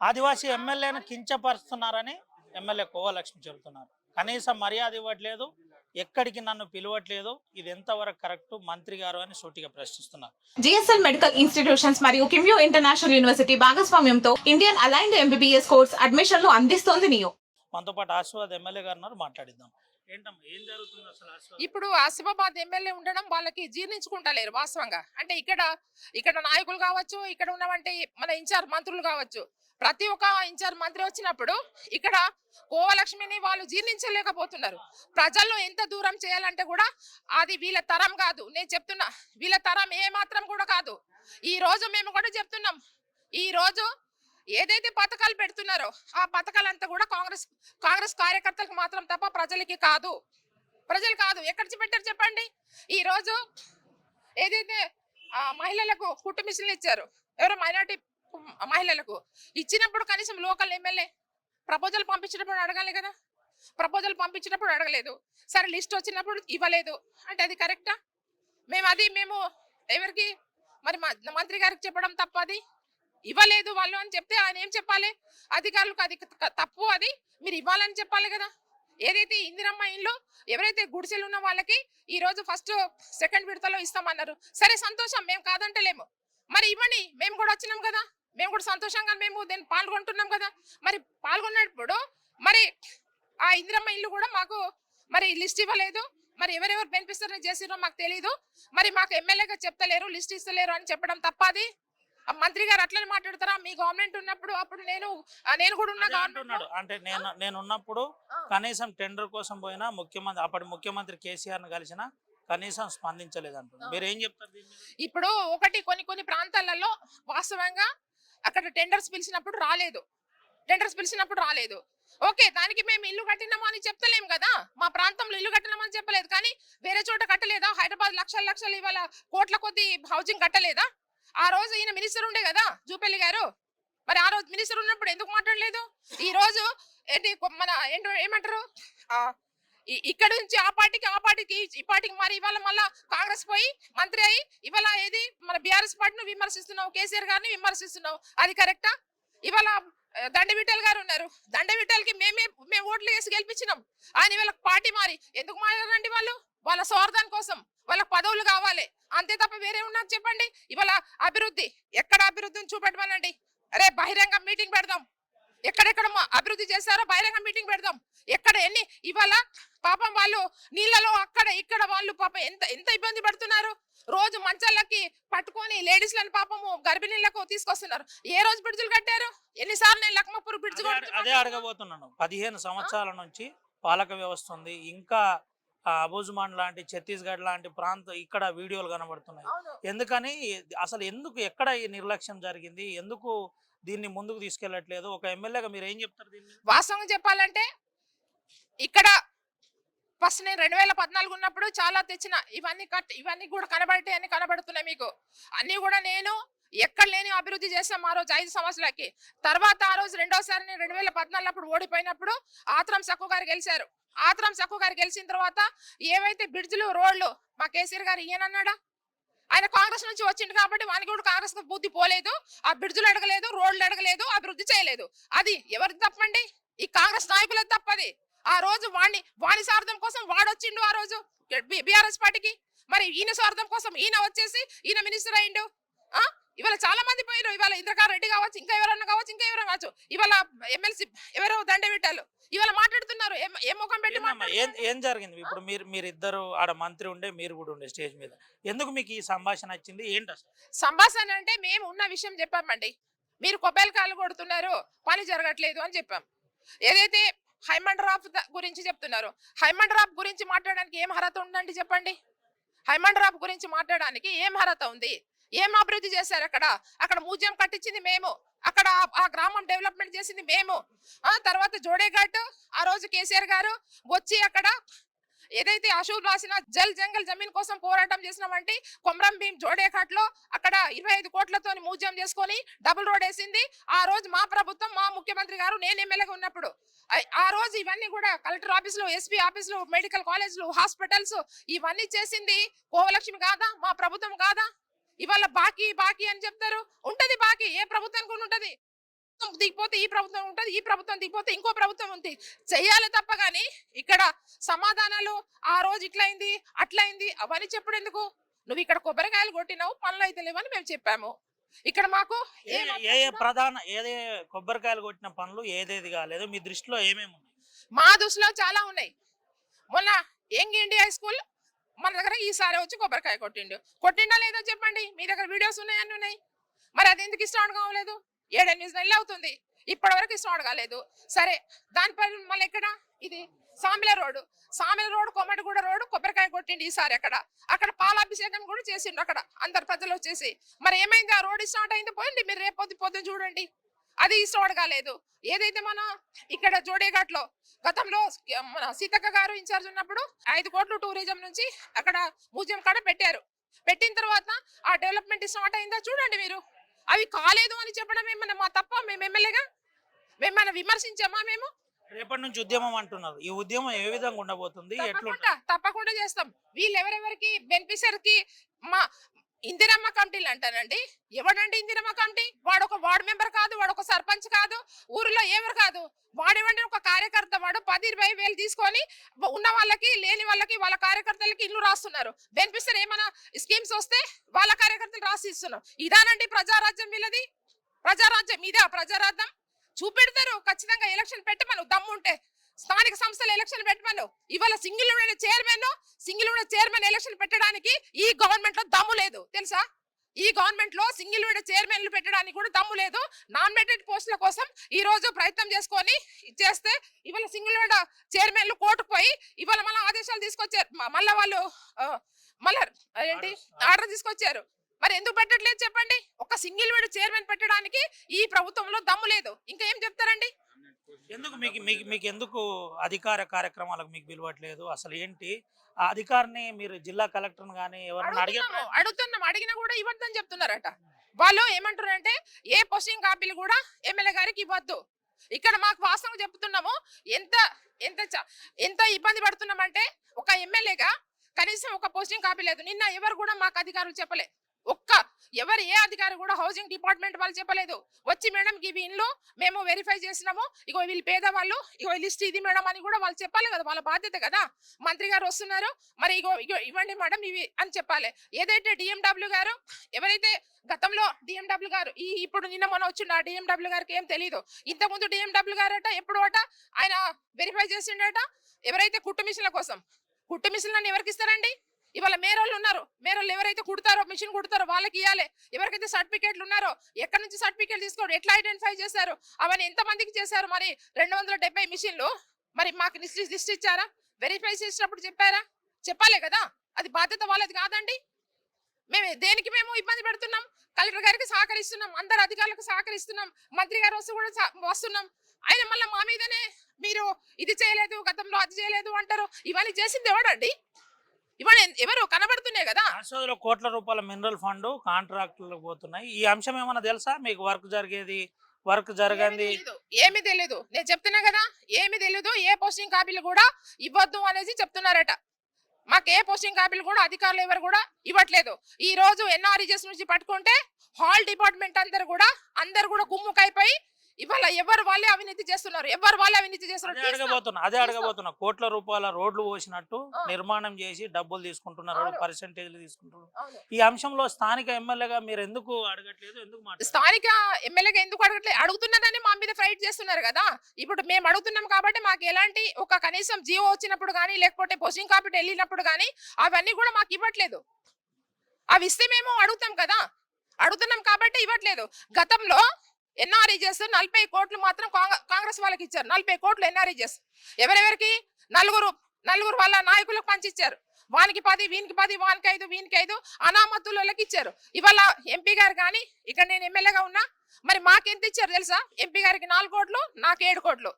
ఆదివాసీ ఎమ్మెల్యేను కించపరుస్తున్నారని ఎమ్మెల్యే కోవలక్ష్మి చెబుతున్నారు. కనీసం మర్యాద ఇవ్వట్లేదు, ఎక్కడికి నన్ను పిలవట్లేదు. ఇది ఎంతవరకు కరెక్ట్ మంత్రి గారు అని సూటిగా ప్రశ్నిస్తున్నారు. జిఎస్ఎల్ మెడికల్ ఇన్స్టిట్యూషన్స్ మరియు కిమ్యూ ఇంటర్నేషనల్ యూనివర్సిటీ భాగస్వామ్యంతో ఇండియన్ అలైన్డ్ ఎంబీబీఎస్ కోర్స్ అడ్మిషన్లు అందిస్తోంది నియో. మనతో పాటు ఆశీర్వాద్ ఎమ్మెల్యే గారు ఉన్నారు, మాట్లాడిద్దాం. ఏంటమ్మా ఏం జరుగుతుంది అసలు ఆశీర్వాద్? ఇప్పుడు ఆసిఫాబాద్ ఎమ్మెల్యే ఉండడం వాళ్ళకి జీర్ణించుకుంటలేరు వాస్తవంగా. అంటే ఇక్కడ నాయకులు కావచ్చు, ఇక్కడ ఉన్నవంటి మన ఇన్ఛార్జ్ మంత్రులు కావచ్చు, ప్రతి ఒక్క ఇన్ఛార్జ్ మంత్రి వచ్చినప్పుడు ఇక్కడ కోవలక్ష్మిని వాళ్ళు జీర్ణించలేకపోతున్నారు. ప్రజల్లో ఎంత దూరం చేయాలంటే కూడా అది వీళ్ళ తరం కాదు. నేను చెప్తున్నా, వీళ్ళ తరం ఏ మాత్రం కూడా కాదు. ఈ రోజు మేము కూడా చెప్తున్నాం, ఈ రోజు ఏదైతే పథకాలు పెడుతున్నారో ఆ పథకాలంతా కూడా కాంగ్రెస్ కార్యకర్తలకు మాత్రం తప్ప ప్రజలకి కాదు. ప్రజలు కాదు. ఎక్కడ పెట్టారు చెప్పండి. ఈ రోజు ఏదైతే మహిళలకు కుట్టు మిషన్లు ఇచ్చారు, ఎవరో మైనార్టీ మహిళలకు ఇచ్చినప్పుడు కనీసం లోకల్ ఎమ్మెల్యే ప్రపోజల్ పంపించినప్పుడు అడగాలి కదా. ప్రపోజల్ పంపించినప్పుడు అడగలేదు. సరే లిస్ట్ వచ్చినప్పుడు ఇవ్వలేదు అంటే అది కరెక్టా? మేము ఎవరికి మరి మంత్రి గారికి చెప్పడం తప్పది. ఇవ్వలేదు వాళ్ళు అని చెప్తే ఆయన ఏం చెప్పాలి? అధికారులకు అది తప్పు, అది మీరు ఇవ్వాలని చెప్పాలి కదా. ఏదైతే ఇందిరమ్మ ఇండ్లు ఎవరైతే గుడిసెలు ఉన్న వాళ్ళకి ఈ రోజు ఫస్ట్ సెకండ్ విడతలో ఇస్తామన్నారు. సరే సంతోషం, మేము కాదంటలేము. మరి ఇవ్వండి, మేము కూడా వచ్చినాం కదా, మేము కూడా సంతోషంగా మేము దీన్ని పాల్గొంటున్నాం కదా. మరి పాల్గొన్నప్పుడు మరి ఆ ఇందిరమ్మ ఇల్లు కూడా మాకు మరి లిస్ట్ ఇవ్వలేదు. మరి ఎవరెవరు బెనిఫిషరీ చేసిరో మాకు తెలియదు. మరి మాకు ఎమ్మెల్యేగా చెప్తలేరు, లిస్ట్ ఇస్తలేరు అని చెప్పడం తప్పది. మంత్రి గారు అట్లనే మాట్లాడతారా? మీ గవర్నమెంట్ ఉన్నప్పుడు అప్పుడు నేను కూడా ఉన్నా అంటున్నాడు. అంటే నేను ఉన్నప్పుడు కనీసం టెండర్ కోసం పోయినా అప్పటి ముఖ్యమంత్రి కేసీఆర్ ను కలిసినా కనీసం స్పందించలేదు అంటున్నారు. మీరు ఏం చెప్తారు? ఇప్పుడు కొన్ని ప్రాంతాలలో వాస్తవంగా అక్కడ టెండర్స్ పిలిచినప్పుడు రాలేదు. ఓకే, దానికి మేము ఇల్లు కట్టినామా అని చెప్తలేం కదా. మా ప్రాంతంలో ఇల్లు కట్టినామని చెప్పలేదు, కానీ వేరే చోట కట్టలేదా? హైదరాబాద్ లక్షలు ఇవాళ కోట్ల కొద్ది హౌసింగ్ కట్టలేదా? ఆ రోజు ఈయన మినిస్టర్ ఉండే కదా, జూపల్లి గారు. మరి ఆ రోజు మినిస్టర్ ఉన్నప్పుడు ఎందుకు మాట్లాడలేదు? ఈ రోజు ఏమంటారు, ఇక్కడ నుంచి ఆ పార్టీకి ఈ పార్టీకి మరి ఇవాళ మళ్ళా కాంగ్రెస్ పోయి మంత్రి అయ్యి ఇవాళ ఏది మన బీఆర్ఎస్ పార్టీని విమర్శిస్తున్నావు, కేసీఆర్ గారిని విమర్శిస్తున్నావు. అది కరెక్టా? ఇవాళ దండ విఠల్ గారు ఉన్నారు. దండ విఠల్కి మేము ఓట్లు వేసి గెలిపించినాం. ఆయన ఇవాళ పార్టీ మారి ఎందుకు మారారండి? వాళ్ళ స్వార్థం కోసం, వాళ్ళకి పదవులు కావాలి అంతే తప్ప వేరే ఉన్నది చెప్పండి. ఇవాళ అభివృద్ధి ఎక్కడ అభివృద్ధిని చూపెట్టమనండి. అరే బహిరంగ మీటింగ్ పెడదాం, ఎక్కడెక్కడ అభివృద్ధి చేస్తారో బహిరంగ మీటింగ్ పెడదాం. ఎక్కడ ఎన్ని ఇవాళ పాపం వాళ్ళు నీళ్ళలో అక్కడ ఇక్కడ వాళ్ళు పాపం ఎంత ఇబ్బంది పడుతున్నారు. రోజు మంచాలకి పట్టుకొని లేడీస్లను పాపము గర్భిణీలకు తీసుకొస్తున్నారు. ఏ రోజు బ్రిడ్జులు కట్టారు? ఎన్నిసార్లు నేను లక్మపూర్ బ్రిడ్జ్ అదే అడగబోతున్నాను. 15 సంవత్సరాల నుంచి పాలక వ్యవస్థ ఉంది. ఇంకా అబూజ్మాన్ లాంటి ఛత్తీస్గఢ్ లాంటి ప్రాంతం ఇక్కడ వీడియోలు కనబడుతున్నాయి. ఎందుకని అసలు ఎక్కడ ఈ నిర్లక్ష్యం జరిగింది? ఎందుకు దీన్ని ముందుకు తీసుకెళ్లట్లేదు? ఒక ఎమ్మెల్యేగా మీరు ఏం చెప్తారు దీన్ని? వాస్తవంగా చెప్పాలంటే ఇక్కడ ఫస్ట్ నేను 2014 ఉన్నప్పుడు చాలా తెచ్చిన ఇవన్నీ కూడా కనబడుతున్నాయి మీకు. అన్ని కూడా నేను ఎక్కడ లేని అభివృద్ధి చేస్తాం ఆ రోజు 5 సంవత్సరాలకి. తర్వాత ఆ రోజు రెండోసారి నేను 2014 అప్పుడు ఓడిపోయినప్పుడు ఆత్రం సక్కు గారు గెలిచారు. ఆత్రం సక్కు గారు గెలిచిన తర్వాత ఏవైతే బ్రిడ్జ్లు రోడ్లు మా కేసీఆర్ గారు ఇయ్యనన్నాడా? ఆయన కాంగ్రెస్ నుంచి వచ్చిండు కాబట్టి వానికి కూడా కాంగ్రెస్ బుద్ధి పోలేదు. ఆ బ్రిడ్జ్లు అడగలేదు, రోడ్లు అడగలేదు, అభివృద్ధి చేయలేదు. అది ఎవరిది తప్పండి? ఈ కాంగ్రెస్ నాయకులది తప్పది. ఆ రోజు వాణి స్వార్థం కోసం వాడొచ్చిండు ఆ రోజు బీఆర్ఎస్ పార్టీకి. మరి ఈయన స్వార్థం కోసం ఈయన వచ్చేసి ఈయన మినిస్టర్ అయిండు. ఇవాళ చాలా మంది పోయిరు. ఇవాళ ఇంద్రకార్ రెడ్డి కావచ్చు, ఇంకా ఎవరన్నా కావచ్చు. ఇవాళ ఎమ్మెల్సీ ఎవరో దండ విట్టాలు ఇవాళ మాట్లాడుతున్నారు. ఏ ముఖం పెట్టి ఏం జరిగింది? ఇప్పుడు మీరిద్దరు ఆడ మంత్రి ఉండే, మీరు కూడా ఉండే స్టేజ్ మీద. ఎందుకు మీకు ఈ సంభాషణ వచ్చింది? ఏంటి సంభాషణ అంటే మేము ఉన్న విషయం చెప్పామండి. మీరు కొబ్బరికాయలు కొడుతున్నారు, పని జరగట్లేదు అని చెప్పాం. ఏదైతే హైమండ్ రాఫ్ గురించి చెప్తున్నారు, హైమండ్ రాఫ్ గురించి మాట్లాడడానికి ఏం అర్హత ఉందండి చెప్పండి? హైమండ్ రాఫ్ గురించి మాట్లాడడానికి ఏం అర్హత ఉంది? ఏం అభివృద్ధి చేశారు? అక్కడ మ్యూజియం కట్టించింది మేము, అక్కడ ఆ గ్రామం డెవలప్మెంట్ చేసింది మేము. తర్వాత జోడేఘాట్ ఆ రోజు కేసీఆర్ గారు వచ్చి అక్కడ ఏదైతే అశోక్ రాసిన జల్ జంగల్ జమీన్ కోసం పోరాటం చేసినామంటే కొమరం భీం జోడేఘాట్ లో అక్కడ 25 కోట్లతో మ్యూజియం చేసుకొని డబుల్ రోడ్ వేసింది ఆ రోజు మా ప్రభుత్వం, మా ముఖ్యమంత్రి గారు, నేను ఎమ్మెల్యేగా ఉన్నప్పుడు. ఆ రోజు ఇవన్నీ కూడా కలెక్టర్ ఆఫీసులు, ఎస్పీ ఆఫీసులు, మెడికల్ కాలేజ్లు, హాస్పిటల్స్ ఇవన్నీ చేసింది కోవలక్ష్మి కాదా? మా ప్రభుత్వం కాదా? ఇవాళ బాకీ అని చెప్తారు. ఉంటది బాకీ, ఏ ప్రభుత్వానికి ఉంటది. దిగిపోతే ఈ ప్రభుత్వం ఉంటది, ఈ ప్రభుత్వం దిగిపోతే ఇంకో ప్రభుత్వం ఉంది. చెయ్యాలి తప్ప గానీ ఇక్కడ సమాధానాలు ఆ రోజు ఇట్లయింది అట్లయింది అవన్నీ చెప్పుడు ఎందుకు? నువ్వు ఇక్కడ కొబ్బరికాయలు కొట్టినావు, పనులు అయితే లేవని మేము చెప్పాము. ఇక్కడ మాకు ఏ ఏ ఏ ప్రధాన ఏదే కొబ్బరికాయలు కొట్టిన పనులు ఏదేది కాలేదు మీ దృష్టిలో ఏమేమి ఉన్నాయి? మా దృష్టిలో చాలా ఉన్నాయి. మొన్న యంగ్ ఇండియా స్కూల్ మన దగ్గర ఈసారి వచ్చి కొబ్బరికాయ కొట్టిండా లేదో చెప్పండి. మీ దగ్గర వీడియోస్ ఉన్నాయని ఉన్నాయి. మరి అది ఎందుకు స్టార్ట్ కావలేదు? 7-8 నెలలు అవుతుంది, ఇప్పటి వరకు స్టార్ట్ కాలేదు. సరే, దానిపై మళ్ళీ ఎక్కడ ఇది సామిల రోడ్డు కొమ్మటిగూడ రోడ్డు కొబ్బరికాయ కొట్టిండి ఈసారి. అక్కడ పాలాభిషేకం కూడా చేసిండు అక్కడ అందరు ప్రజలు వచ్చేసి. మరి ఏమైంది? ఆ రోడ్డు స్టార్ట్ అయింది పోయింది, మీరు రేపు పొద్దున చూడండి. అది స్టార్ట్ కాలేదు. ఏదైతే మన ఇక్కడ జోడేఘాట్లో గతంలో మన సీతక్క గారు ఇన్ఛార్జ్ ఉన్నప్పుడు 5 కోట్లు టూరిజం నుంచి అక్కడ మ్యూజియం కాడ పెట్టిన తర్వాత ఆ డెవలప్మెంట్ స్టార్ట్ అయిందా చూడండి మీరు. అవి కాలేదు అని చెప్పడం ఏమన్నా మా తప్ప? మేము ఎమ్మెల్యేగా మేమన్నా విమర్శించామా? మేము రేపటి నుంచి ఉద్యమం అంటున్నారు. ఈ ఉద్యమం ఏ విధంగా ఉండబోతుంది? తప్పకుండా చేస్తాం. వీళ్ళు ఎవరెవరికి బెనిఫిషియర్ కి మా ఇందిరమ్మ కమిటీలు అంటానండి. ఎవడండి ఇందిరమ్మ కమిటీ? వాడు ఒక వార్డు మెంబర్ కాదు, వాడు ఒక సర్పంచ్ కాదు, ఊరిలో ఎవరు కాదు. వాడేవండి ఒక కార్యకర్త. వాడు 10-20 వేలు తీసుకొని ఉన్న వాళ్ళకి లేని వాళ్ళకి వాళ్ళ కార్యకర్తలకి ఇల్లు రాస్తున్నారు. బెనిఫిషియర్ ఏమైనా స్కీమ్స్ వస్తే వాళ్ళ కార్యకర్తలు రాసి ఇస్తున్నారు. ఇదానండి ప్రజారాజ్యం వీళ్ళది? ప్రజారాజ్యం ఇదా? ప్రజారాజ్యం చూపెడతారు ఖచ్చితంగా. ఎలక్షన్ పెట్టమను దమ్ముంటే, స్థానిక సంస్థల ఎలక్షన్ పెట్టమను. ఇవాళ సింగిల్ చైర్మన్ ఎలక్షన్ పెట్టడానికి ఈ గవర్నమెంట్ లో దమ్ము లేదు తెలుసా? ఈ గవర్నమెంట్ లో సింగిల్ చైర్మన్లు పెట్టడానికి కూడా దమ్ము లేదు. నామినేటెడ్ పోస్టుల కోసం ఈ రోజు ప్రయత్నం చేసుకొని చేస్తే ఇవాళ సింగిల్ చైర్మన్లు కోర్టుకు పోయి ఇవాళ మళ్ళీ ఆదేశాలు తీసుకొచ్చారు. మళ్ళీ వాళ్ళు మళ్ళీ ఏంటి ఆర్డర్ తీసుకొచ్చారు. మరి ఎందుకు పెట్టట్లేదు చెప్పండి? ఒక సింగిల్ చైర్మన్ పెట్టడానికి ఈ ప్రభుత్వంలో దమ్ము లేదు. ఇంకా ఏం చెప్తారండి? ఎందుకు మీకు ఎందుకు అధికార కార్యక్రమాలకు మీకు పిలవట్లేదు? అసలు ఏంటి ఆ అధికారిని? మీరు జిల్లా కలెక్టర్ గానీ ఎవరైనా అడిగినా కూడా ఇవ్వద్దని చెప్తున్నారట. వాళ్ళు ఏమంటారంటే ఏ పోస్టింగ్ కాపీలు కూడా ఎమ్మెల్యే గారికి ఇవ్వద్దు. ఇక్కడ మాకు వాస్తవం చెప్తున్నాము. ఎంత ఎంత ఎంత ఇబ్బంది పడుతున్నామంటే ఒక ఎమ్మెల్యేగా కనీసం ఒక పోస్టింగ్ కాపీ లేదు. నిన్న ఎవరు కూడా మాకు అధికారులు చెప్పలే. ఏ అధికారి కూడా హౌసింగ్ డిపార్ట్మెంట్ వాళ్ళు చెప్పలేదు. వచ్చి మేడం ఇవి ఇండ్లు మేము వెరిఫై చేసినాము, ఇగో వీళ్ళు పేదవాళ్ళు, ఇగో లిస్ట్ ఇది మేడం అని కూడా వాళ్ళు చెప్పాలి కదా. వాళ్ళ బాధ్యత కదా. మంత్రి గారు వస్తున్నారు, మరి ఇగో ఇవ్వండి మేడం ఇవి అని చెప్పాలి. ఏదైతే డిఎండబ్ల్యూ గారు ఎవరైతే గతంలో డిఎండబ్ల్యూ గారు ఇప్పుడు నిన్న మొన్న వచ్చిండు, ఆ డిఎండబ్ల్యూ గారికి ఏం తెలియదు. ఇంతకుముందు డిఎండబ్ల్యూ గారు ఎప్పుడు ఆయన వెరిఫై చేసిండట ఎవరైతే కుట్టు మిషన్ల కోసం. కుట్టు మిషన్లను ఎవరికి ఇస్తారండి? ఇవాళ మేరోళ్ళు ఉన్నారు. మేరోళ్ళు ఎవరైతే కుడతారో మిషన్ కుడతారో వాళ్ళకి ఇవ్వాలి. ఎవరికైతే సర్టిఫికేట్లు ఉన్నారో ఎక్కడి నుంచి సర్టిఫికేట్ తీసుకోండి, ఎట్లా ఐడెంటిఫై చేశారు, అవన్నీ ఎంత మందికి చేశారు? మరి 270 మిషన్లు మరి మాకు లిస్ట్ ఇచ్చారా? వెరిఫై చేసినప్పుడు చెప్పాలే కదా. అది బాధ్యత వాళ్ళది కాదండి. దేనికి మేము ఇబ్బంది పెడుతున్నాం? కలెక్టర్ గారికి సహకరిస్తున్నాం, అందరు అధికారులకు సహకరిస్తున్నాం, మంత్రి గారు వస్తూ కూడా వస్తున్నాం. ఆయన మళ్ళీ మా మీదనే మీరు ఇది చేయలేదు, గతంలో అది చేయలేదు అంటారు. ఇవన్నీ చేసింది ఎవడండి? ఇవన్నీ ఎవరు కనబడుతున్నాయి కదా. 500 కోట్ల రూపాయల మినరల్ ఫండ్ కాంట్రాక్టులకు పోతున్నాయి. ఈ అంశం ఏమన్నా తెలుసా మీకు? వర్క్ జరగంది ఏమీ తెలియదు. నేను చెప్తున్నా కదా, ఏమీ తెలియదు. ఏ పోస్టింగ్ కాపీలు కూడా ఇవ్వద్దు అనేసి చెప్తున్నారట. మాకు ఏ పోస్టింగ్ కాపీలు కూడా అధికారులు ఎవరు కూడా ఇవ్వట్లేదు. ఈ రోజు ఎన్ఆర్ఈజెస్ నుంచి పట్టుకుంటే హాల్ డిపార్ట్మెంట్ అందరు కూడా కుమ్ముకైపోయి ఇవాళ ఎవరు వాళ్ళే అవినీతి చేస్తున్నారు. అదే అడగబోతున్నా. కోట్ల రూపాయల రోడ్లు పోసినట్టు నిర్మాణం చేసి డబ్బులు తీసుకుంటున్నారు, పర్సెంటేజ్లు తీసుకుంటున్నారు. ఈ అంశంలో స్థానిక ఎమ్మెల్యేగా మీరు ఎందుకు అడగట్లేదు? స్థానిక ఎమ్మెల్యేగా ఎందుకు అడగట్లేదు? అడుగుతున్నారని మా మీద ఫైట్ చేస్తున్నారు కదా. ఇప్పుడు మేము అడుగుతున్నాం కాబట్టి మాకు ఎలాంటి ఒక కనీసం జీవో వచ్చినప్పుడు కానీ లేకపోతే పోస్టింగ్ కాపీ వెళ్ళినప్పుడు కానీ అవన్నీ కూడా మాకు ఇవ్వట్లేదు. అవి ఇస్తే మేము అడుగుతాం కదా. అడుగుతున్నాం కాబట్టి ఇవ్వట్లేదు. గతంలో ఎన్ఆర్ఈజెస్ 40 కోట్లు మాత్రం కాంగ్రెస్ వాళ్ళకి ఇచ్చారు. 40 కోట్లు ఎన్ఆర్ఈజెస్ ఎవరెవరికి? నలుగురు వాళ్ళ నాయకులకు పంచిచ్చారు. వానికి 10, వీనికి 10, వానికి 5, వీనికి 5 అనామతులకి ఇచ్చారు. ఇవాళ ఎంపీ గారు కానీ ఇక్కడ నేను ఎమ్మెల్యేగా ఉన్నా, మరి మాకెంత ఇచ్చారు తెలుసా? ఎంపీ గారికి 4 కోట్లు, నాకు 7 కోట్లు.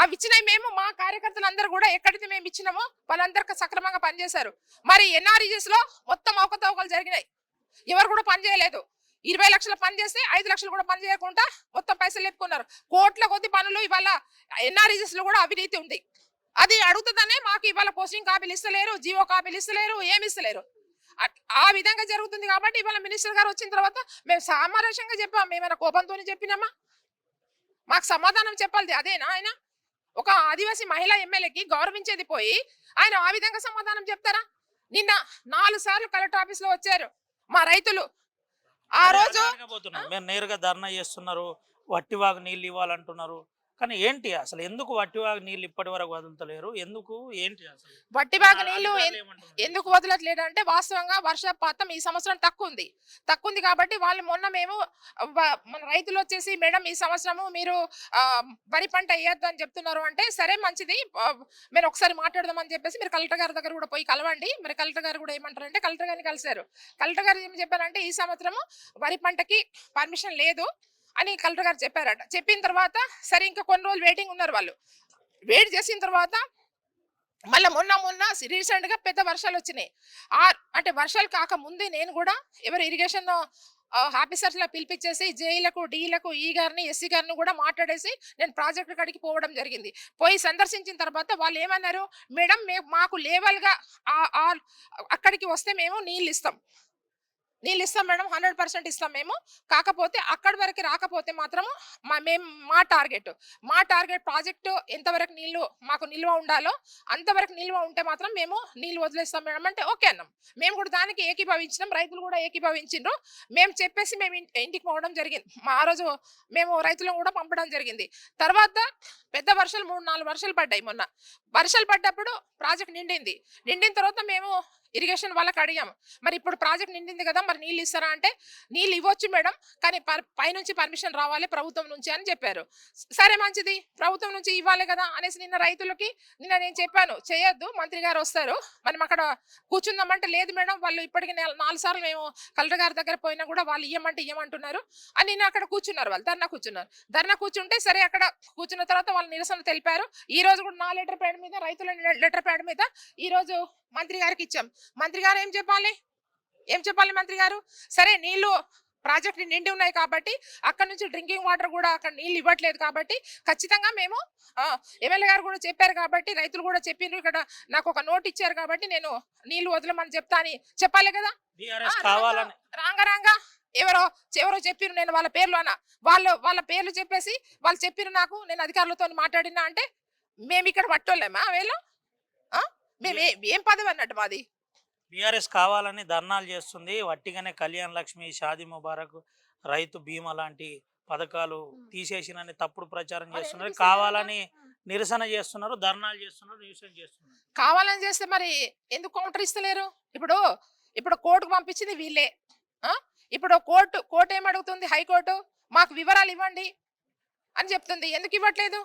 అవి ఇచ్చినాయి మేము. మా కార్యకర్తలు అందరూ కూడా ఎక్కడైతే మేము ఇచ్చినామో వాళ్ళందరికీ సక్రమంగా పనిచేశారు. మరి ఎన్ఆర్ఈజెస్ లో మొత్తం అవకతవకలు జరిగినాయి. ఎవరు కూడా పని చేయలేదు. 20 లక్షల పని చేస్తే 5 లక్షలు కూడా పని చేయకుండా మొత్తం పైసలు లేపుకున్నారు. కోట్ల కొద్ది పనులు ఇవాళ ఎన్ఆర్ఈజెస్ లో కూడా అవినీతి ఉంది. అది అడుగుతుందనే మాకు ఇవాళ పోస్టింగ్ కాపీలు ఇస్తలేరు, జీవో కాపీలు ఇస్తలేరు, ఏమి ఇస్తలేరు. ఆ విధంగా జరుగుతుంది కాబట్టి ఇవాళ మినిస్టర్ గారు వచ్చిన తర్వాత మేము సామరస్యంగా చెప్పాము. మేమైనా కోపంతో చెప్పినామా? మాకు సమాధానం చెప్పాలి అదేనా ఆయన? ఒక ఆదివాసీ మహిళా ఎమ్మెల్యేకి గౌరవించేది పోయి ఆయన ఆ విధంగా సమాధానం చెప్తారా? నిన్న 4 సార్లు కలెక్టర్ ఆఫీస్ లో వచ్చారు మా రైతులు. ఆ రోజు మీరు నేరుగా ధర్నా చేస్తున్నారు, వట్టివాగు నీళ్ళు ఇవ్వాలంటున్నారు. కానీ ఏంటి అసలు ఎందుకు వట్టివాగు నీళ్ళు ఇప్పటి వరకు వదులుతలేరు? ఎందుకు ఏంటి అసలు? వట్టిబాగ నీళ్లు అధికారులు ఏమంటున్నారు? ఎందుకు వదలట్లేదు అంటే వాస్తవంగా వర్షపాతం ఈ సంవత్సరం తక్కువ ఉంది కాబట్టి వాళ్ళు మొన్న మేము మన రైతులు వచ్చేసి మేడం ఈ సంవత్సరము మీరు వరి పంట వేయొద్దు అని చెప్తున్నారు అంటే సరే మంచిది మీరు ఒకసారి మాట్లాడదామని చెప్పేసి మీరు కలెక్టర్ గారి దగ్గర కూడా పోయి కలవండి. మరి కలెక్టర్ గారు కూడా ఏమంటారంటే కలెక్టర్ గారిని కలిశారు. కలెక్టర్ గారు ఏం చెప్పారంటే ఈ సంవత్సరము వరి పంటకి పర్మిషన్ లేదు అని కలెక్టర్ గారు చెప్పారట. చెప్పిన తర్వాత సరే ఇంకా కొన్ని రోజులు వెయిటింగ్ ఉన్నారు. వాళ్ళు వెయిట్ చేసిన తర్వాత మళ్ళీ మొన్న రీసెంట్ గా పెద్ద వర్షాలు వచ్చినాయి. అంటే వర్షాలు కాక ముందే నేను కూడా ఎవరు ఇరిగేషన్ ఆఫీసర్స్ లా పిలిపించేసి జేఈలకు డీలకు ఈ గారిని ఎస్సీ గారిని కూడా మాట్లాడేసి నేను ప్రాజెక్టు కాడికి పోవడం జరిగింది. పోయి సందర్శించిన తర్వాత వాళ్ళు ఏమన్నారు, మేడం మాకు లేవల్ గా అక్కడికి వస్తే మేము నీళ్ళు ఇస్తాం మేడం, 100% ఇస్తాం మేము. కాకపోతే అక్కడి వరకు రాకపోతే మాత్రము మా టార్గెట్ ప్రాజెక్టు ఎంతవరకు నీళ్లు మాకు నిల్వ ఉండాలో అంతవరకు నిల్వ ఉంటే మాత్రం మేము నీళ్లు వదిలేస్తాం మేడం అంటే ఓకే అన్నాం. మేము కూడా దానికి ఏకీభవించినాం, రైతులు కూడా ఏకీభవించిండ్రు. మేము చెప్పేసి మేము ఇంటికి పోవడం జరిగింది. ఆ రోజు మేము రైతులను కూడా పంపడం జరిగింది. తర్వాత పెద్ద వర్షాలు 3-4 వర్షాలు పడ్డాయి. మొన్న వర్షాలు పడ్డప్పుడు ప్రాజెక్ట్ నిండిన తర్వాత మేము ఇరిగేషన్ వాళ్ళకి అడిగాము, మరి ఇప్పుడు ప్రాజెక్ట్ నిండింది కదా మరి నీళ్ళు ఇస్తారా అంటే నీళ్ళు ఇవ్వచ్చు మేడం కానీ పైనుంచి పర్మిషన్ రావాలి ప్రభుత్వం నుంచి అని చెప్పారు. సరే మంచిది ప్రభుత్వం నుంచి ఇవ్వాలి కదా అనేసి నిన్న రైతులకి నేను చెప్పాను చేయొద్దు మంత్రి గారు వస్తారు మనం అక్కడ కూర్చుందామంటే లేదు మేడం వాళ్ళు ఇప్పటికి 4 సార్లు మేము కలెక్టర్ గారి దగ్గర పోయినా కూడా వాళ్ళు ఇవ్వమంటున్నారు అని నిన్న అక్కడ కూర్చున్నారు. వాళ్ళు ధర్నా కూర్చుంటే సరే అక్కడ కూర్చున్న తర్వాత వాళ్ళు నిరసన తెలిపారు. ఈ రోజు కూడా నా లెటర్ ప్యాడ్ మీద రైతుల లెటర్ ప్యాడ్ మీద ఈ రోజు మంత్రి గారికి ఇచ్చాం. మంత్రి గారు ఏం చెప్పాలి మంత్రి గారు, సరే నీళ్లు ప్రాజెక్ట్ నిండి ఉన్నాయి కాబట్టి అక్కడ నుంచి డ్రింకింగ్ వాటర్ కూడా అక్కడ నీళ్ళు ఇవ్వట్లేదు కాబట్టి ఖచ్చితంగా మేము ఎమ్మెల్యే గారు కూడా చెప్పారు కాబట్టి రైతులు కూడా చెప్పిండ్రు, ఇక్కడ నాకు ఒక నోట్ ఇచ్చారు కాబట్టి నేను నీళ్లు వదలమని చెప్తా అని చెప్పాలి కదా. రాంగా ఎవరో చెప్పిరు నేను వాళ్ళ పేర్లు వాళ్ళ పేర్లు చెప్పేసి వాళ్ళు చెప్పిరు నాకు, నేను అధికారులతో మాట్లాడినా అంటే మేము ఇక్కడ పట్టోలేమా వీళ్ళు మేము ఏం పదవి అన్నట్టు మాది. బీఆర్ఎస్ కావాలని ధర్నాలు చేస్తుంది, వట్టిగానే కళ్యాణ్ లక్ష్మి, షాదీ ముబారక్, రైతు బీమా లాంటి పథకాలు తీసేసినని తప్పుడు ప్రచారం చేస్తున్నారు. కావాలని నిరసన చేస్తున్నారు, ధర్నాలు చేస్తున్నారు, నిరసన చేస్తున్నారు. కావాలని చేస్తే మరి ఎందుకు కౌంటర్ ఇస్తలేరు? ఇప్పుడు కోర్టుకు పంపించింది వీళ్ళే. ఇప్పుడు కోర్టు ఏమడుగుతుంది, హైకోర్టు మాకు వివరాలు ఇవ్వండి అని చెప్తుంది. ఎందుకు ఇవ్వట్లేదు?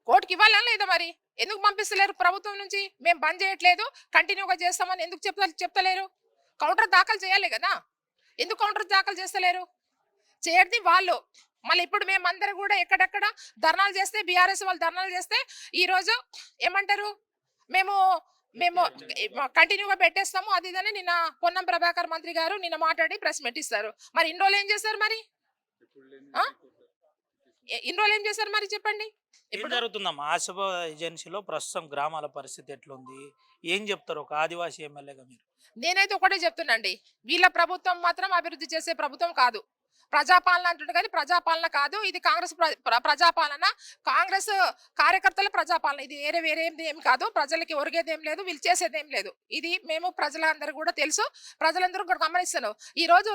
కోర్టుకి ఇవ్వాలా లేదా? మరి ఎందుకు పంపిస్తలేరు ప్రభుత్వం నుంచి? మేము బంద్ చేయట్లేదు కంటిన్యూగా చేస్తామని ఎందుకు చెప్తలేరు? కౌంటర్ దాఖలు చేయాలి కదా, ఎందుకు కౌంటర్ దాఖలు చేస్తలేరు? చేయద్ది వాళ్ళు. మళ్ళీ ఇప్పుడు మేమందరం కూడా ఎక్కడెక్కడ ధర్నాలు చేస్తే బీఆర్ఎస్ వాళ్ళు ధర్నాలు చేస్తే ఈ రోజు ఏమంటారు, మేము కంటిన్యూగా పెట్టేస్తాము అది ఇదని నిన్న పొన్నం ప్రభాకర్ మంత్రి గారు నిన్న మాట్లాడి ప్రెస్ మీట్ ఇస్తారు. మరి ఇన్ని రోజులు ఏం చేశారు? మరి చెప్పండి. ఇప్పుడు జరుగుతుందమ్మా ఆసిఫాబాద్ ఏజెన్సీలో ప్రస్తుతం గ్రామాల పరిస్థితి ఎట్లుంది, ఏం చెప్తారు ఒక ఆదివాసీ ఎమ్మెల్యేగా మీరు? నేనైతే ఒకటే చెప్తున్నాండి, వీళ్ళ ప్రభుత్వం మాత్రం అభివృద్ధి చేసే ప్రభుత్వం కాదు. ప్రజాపాలన అంటుండే కానీ ప్రజాపాలన కాదు ఇది. కాంగ్రెస్ ప్రజాపాలన, కాంగ్రెస్ కార్యకర్తల ప్రజాపాలన. ఇది వేరేది ఏం కాదు. ప్రజలకి ఒరిగేది ఏం లేదు, వీళ్ళు చేసేది ఏం లేదు. ఇది మేము ప్రజలందరూ కూడా తెలుసు, ప్రజలందరూ కూడా గమనిస్తున్నారు. ఈ రోజు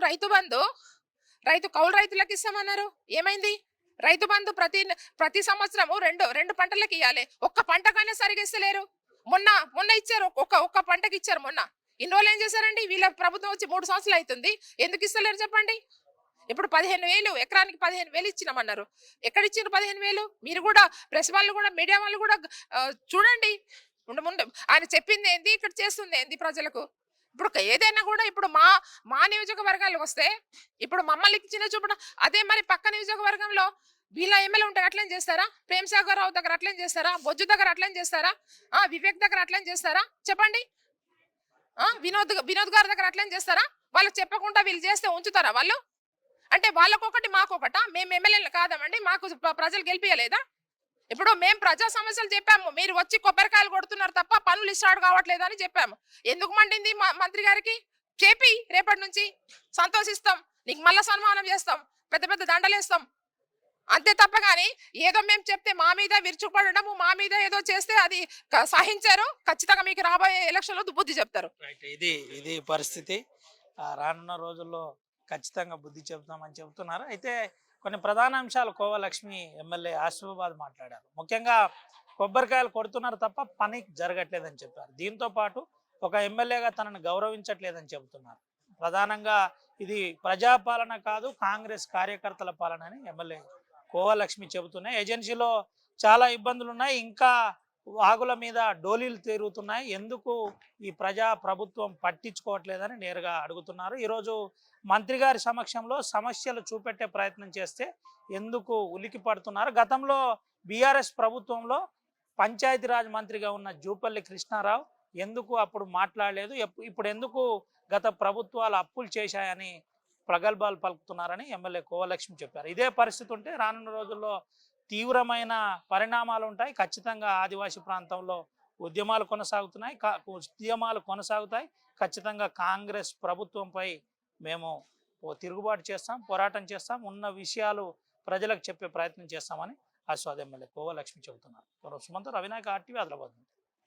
కౌలు రైతులకు ఇస్తామన్నారు, ఏమైంది? రైతు బంధు ప్రతి సంవత్సరము రెండు పంటలకు ఇవ్వాలి, ఒక్క పంటకైనా సరిగా ఇస్తలేరు. మొన్న ఇచ్చారు, ఒక్క పంటకి ఇచ్చారు మొన్న. ఇన్ని రోజులు ఏం చేశారండి? వీళ్ళ ప్రభుత్వం వచ్చి 3 సంవత్సరాలు అవుతుంది, ఎందుకు ఇస్తలేరు చెప్పండి? ఇప్పుడు 15,000 ఎకరానికి 15,000 ఇచ్చినామన్నారు. ఎక్కడ ఇచ్చారు 15,000? మీరు కూడా ప్రెస్ వాళ్ళు కూడా మీడియా వాళ్ళు కూడా చూడండి. ముందు ఆయన చెప్పింది ఏంది, ఇక్కడ చేస్తుంది ఏంది ప్రజలకు? ఇప్పుడు ఏదైనా కూడా ఇప్పుడు మా నియోజకవర్గాలకు వస్తే ఇప్పుడు మమ్మల్ని ఇచ్చిన చూపడం అదే మరి పక్క నియోజకవర్గంలో వీళ్ళ ఎమ్మెల్యే ఉంటే అట్లేం చేస్తారా? ప్రేమ్ సాగర్ రావు దగ్గర అట్లేం చేస్తారా? బొజ్జు దగ్గర అట్లేం చేస్తారా? వివేక్ దగ్గర అట్లేం చేస్తారా? చెప్పండి. వినోద్ గారి దగ్గర అట్లేం చేస్తారా? వాళ్ళకి చెప్పకుండా వీళ్ళు చేస్తే ఉంచుతారా వాళ్ళు? అంటే వాళ్ళకొకటి మాకొకటా? మేము ఎమ్మెల్యేలు కాదామండి, మాకు ప్రజలు గెలిపియలేదా? ఇప్పుడు మేము ప్రజా సమస్యలు చెప్పాము, మీరు వచ్చి కొబ్బరికాయలు కొడుతున్నారు తప్ప పనులు స్టార్ట్ కావట్లేదు అని చెప్పాము. ఎందుకు మండింది మంత్రి గారికి? చెప్పి రేపటి నుంచి సంతోషిస్తాం, నీకు మళ్ళా సన్మానం చేస్తాం, పెద్ద పెద్ద దండలేస్తాం. అంతే తప్ప కానీ ఏదో మేము చెప్తే మా మీద విరుచుకుపడము, మా మీద ఏదో చేస్తే అది సహించారు. ఖచ్చితంగా మీకు రాబోయే ఎలక్షన్లో బుద్ధి చెప్తారు. రైట్. ఇది పరిస్థితి. రానున్న రోజుల్లో ఖచ్చితంగా బుద్ధి చెబుతామని చెబుతున్నారు. అయితే కొన్ని ప్రధాన అంశాలు కోవలక్ష్మి ఎమ్మెల్యే ఆసిఫాబాద్ మాట్లాడారు. ముఖ్యంగా కొబ్బరికాయలు కొడుతున్నారు తప్ప పని జరగట్లేదని చెప్పారు. దీంతో పాటు ఒక ఎమ్మెల్యేగా తనను గౌరవించట్లేదని చెబుతున్నారు. ప్రధానంగా ఇది ప్రజాపాలన కాదు, కాంగ్రెస్ కార్యకర్తల పాలన అని ఎమ్మెల్యే కోవలక్ష్మి చెబుతున్నాయి. ఏజెన్సీలో చాలా ఇబ్బందులు ఉన్నాయి, ఇంకా వాగుల మీద డోలీలు తిరుగుతున్నాయి, ఎందుకు ఈ ప్రభుత్వం పట్టించుకోవట్లేదని నేరుగా అడుగుతున్నారు. ఈరోజు మంత్రి గారి సమక్షంలో సమస్యలు చూపెట్టే ప్రయత్నం చేస్తే ఎందుకు ఉలికి పడుతున్నారు. గతంలో బీఆర్ఎస్ ప్రభుత్వంలో పంచాయతీరాజ్ మంత్రిగా ఉన్న జూపల్లి కృష్ణారావు ఎందుకు అప్పుడు మాట్లాడలేదు, ఇప్పుడు ఎందుకు గత ప్రభుత్వాలు అప్పులు చేశాయని ప్రగల్భాలు పలుకుతున్నారని ఎమ్మెల్యే కోవలక్ష్మి చెప్పారు. ఇదే పరిస్థితి ఉంటే రానున్న రోజుల్లో తీవ్రమైన పరిణామాలు ఉంటాయి. ఖచ్చితంగా ఆదివాసీ ప్రాంతంలో ఉద్యమాలు కొనసాగుతాయి. ఖచ్చితంగా కాంగ్రెస్ ప్రభుత్వంపై మేము తిరుగుబాటు చేస్తాం, పోరాటం చేస్తాం, ఉన్న విషయాలు ప్రజలకు చెప్పే ప్రయత్నం చేస్తామని ఆస్వాద ఎమ్మెల్యే కోవలక్ష్మి చెబుతున్నారు. సుమంత్, రవినాయక్, RTV, ఆదిలాబాద్.